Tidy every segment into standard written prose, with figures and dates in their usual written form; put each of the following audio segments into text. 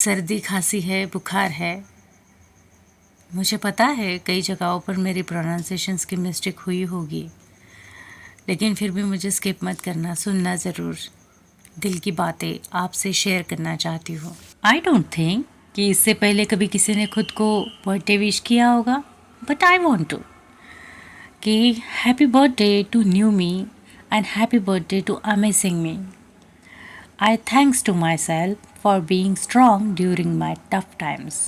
सर्दी खांसी है, बुखार है। मुझे पता है कई जगहों पर मेरी प्रोनाउंसिएशंस की मिस्टेक हुई होगी, लेकिन फिर भी मुझे स्किप मत करना, सुनना ज़रूर। दिल की बातें आपसे शेयर करना चाहती हूँ। आई डोंट थिंक कि इससे पहले कभी किसी ने खुद को बर्थडे विश किया होगा, बट आई वॉन्ट टू कि happy birthday to new me and happy birthday to amazing me. I thanks to myself for being strong during my tough times.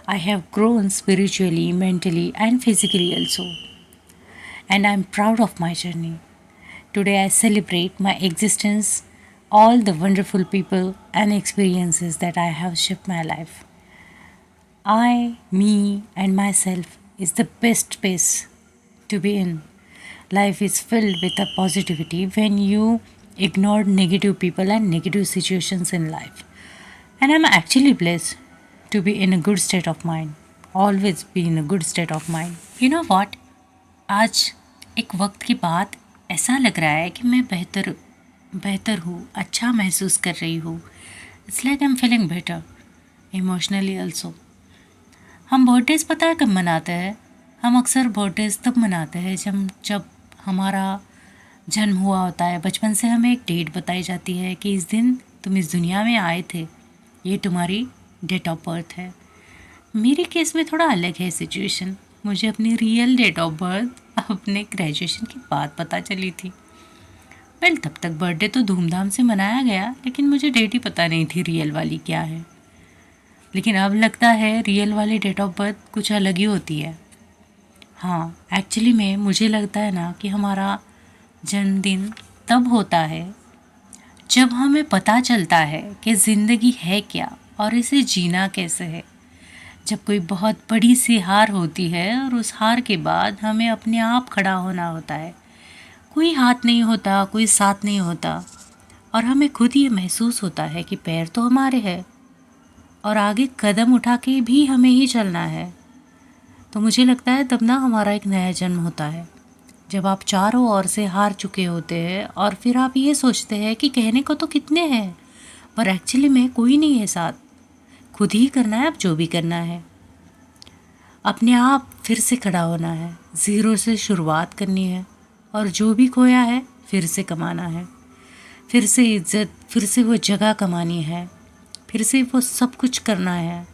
I have grown spiritually, mentally, and physically also. And I'm proud of my journey. Today I celebrate my existence, all the wonderful people and experiences that I have shaped my life. I, me, and myself is the best space to be in. Life is filled with a positivity when you ignore negative people and negative situations in life. And I'm actually blessed to be in a good state of mind. Always be in a good state of mind. You know what? आज एक वक्त के बाद ऐसा लग रहा है कि मैं बेहतर हूँ, अच्छा महसूस कर रही हूँ. It's like I'm feeling better emotionally also. हम बर्थडेज पता है कब मनाते हैं? हम अक्सर बर्थडेज तब मनाते हैं जब हमारा जन्म हुआ होता है। बचपन से हमें एक डेट बताई जाती है कि इस दिन तुम इस दुनिया में आए थे, ये तुम्हारी डेट ऑफ बर्थ है। मेरे केस में थोड़ा अलग है सिचुएशन। मुझे अपनी रियल डेट ऑफ बर्थ अपने ग्रेजुएशन के बाद पता चली थी। तब तक बर्थडे तो धूमधाम से मनाया गया, लेकिन मुझे डेट ही पता नहीं थी रियल वाली क्या है। लेकिन अब लगता है रियल वाली डेट ऑफ बर्थ कुछ अलग ही होती है। हाँ, एक्चुअली में मुझे लगता है ना कि हमारा जन्मदिन तब होता है जब हमें पता चलता है कि ज़िंदगी है क्या और इसे जीना कैसे है। जब कोई बहुत बड़ी सी हार होती है और उस हार के बाद हमें अपने आप खड़ा होना होता है। कोई हाथ नहीं होता, कोई साथ नहीं होता, और हमें खुद ये महसूस होता है कि पैर तो हमारे हैं और आगे कदम उठा के भी हमें ही चलना है। तो मुझे लगता है तब ना हमारा एक नया जन्म होता है, जब आप चारों ओर से हार चुके होते हैं और फिर आप ये सोचते हैं कि कहने को तो कितने हैं, पर एक्चुअली में कोई नहीं है साथ। खुद ही करना है, अब जो भी करना है। अपने आप फिर से खड़ा होना है, ज़ीरो से शुरुआत करनी है, और जो भी खोया है फिर से कमाना है। फिर से इज्जत, फिर से वो जगह कमानी है, फिर से वो सब कुछ करना है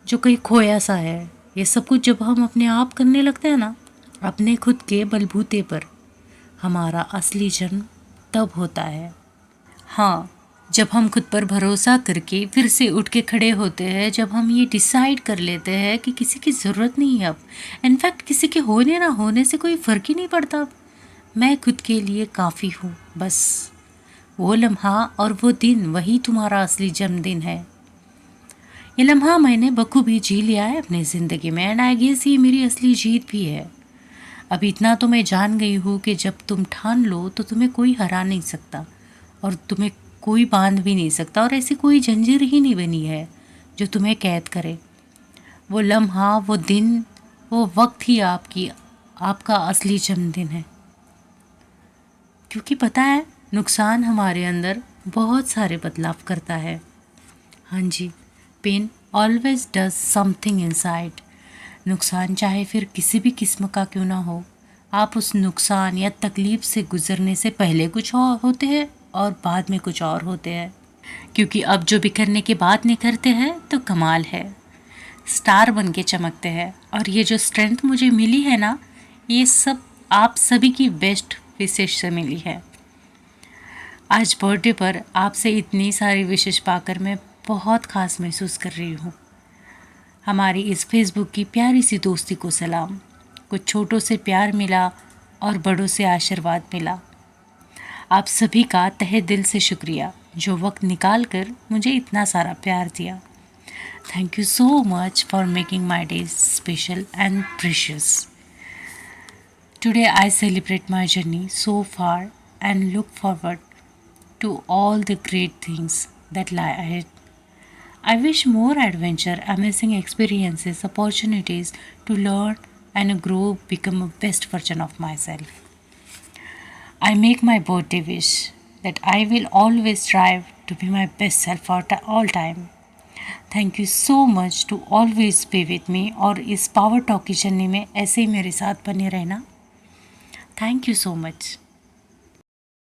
जो कहीं खोया सा है। ये सब कुछ जब हम अपने आप करने लगते हैं ना, अपने खुद के बलबूते पर, हमारा असली जन्म तब होता है। हाँ, जब हम खुद पर भरोसा करके फिर से उठ के खड़े होते हैं, जब हम ये डिसाइड कर लेते हैं कि किसी की ज़रूरत नहीं है अब। इनफैक्ट किसी के होने ना होने से कोई फ़र्क ही नहीं पड़ता। मैं खुद के लिए काफ़ी हूँ, बस। वो लम्हा और वो दिन, वही तुम्हारा असली जन्मदिन है। ये लम्हा मैंने बखूबी जी लिया है अपनी ज़िंदगी में, एंड आई गेस ये मेरी असली जीत भी है। अब इतना तो मैं जान गई हूँ कि जब तुम ठान लो तो तुम्हें कोई हरा नहीं सकता, और तुम्हें कोई बांध भी नहीं सकता, और ऐसी कोई जंजीर ही नहीं बनी है जो तुम्हें कैद करे। वो लम्हा, वो दिन, वो वक्त ही आपका असली जन्मदिन है। क्योंकि पता है, नुकसान हमारे अंदर बहुत सारे बदलाव करता है। हाँ जी, pain always does something inside. नुकसान चाहे फिर किसी भी किस्म का क्यों ना हो, आप उस नुकसान या तकलीफ़ से गुज़रने से पहले कुछ और होते हैं और बाद में कुछ और होते हैं। क्योंकि अब जो बिखरने के बाद निखरते हैं तो कमाल है, स्टार बन के चमकते हैं। और ये जो स्ट्रेंथ मुझे मिली है ना, ये सब आप सभी की बेस्ट विशेष से मिली है। आज बर्थडे पर आपसे इतनी सारी विशेष पाकर मैं बहुत ख़ास महसूस कर रही हूँ। हमारी इस फेसबुक की प्यारी सी दोस्ती को सलाम। कुछ छोटों से प्यार मिला और बड़ों से आशीर्वाद मिला। आप सभी का तहे दिल से शुक्रिया, जो वक्त निकाल कर मुझे इतना सारा प्यार दिया। Thank you so much for making my day special and precious. Today I celebrate my journey so far and look forward to all the great things that lie ahead. I wish more adventure, amazing experiences, opportunities to learn and grow, become a best version of myself. I make my birthday wish that I will always strive to be my best self at all time. Thank you so much to always be with me, और इस power talk की journey में ऐसे ही मेरे साथ बने रहना। Thank you so much.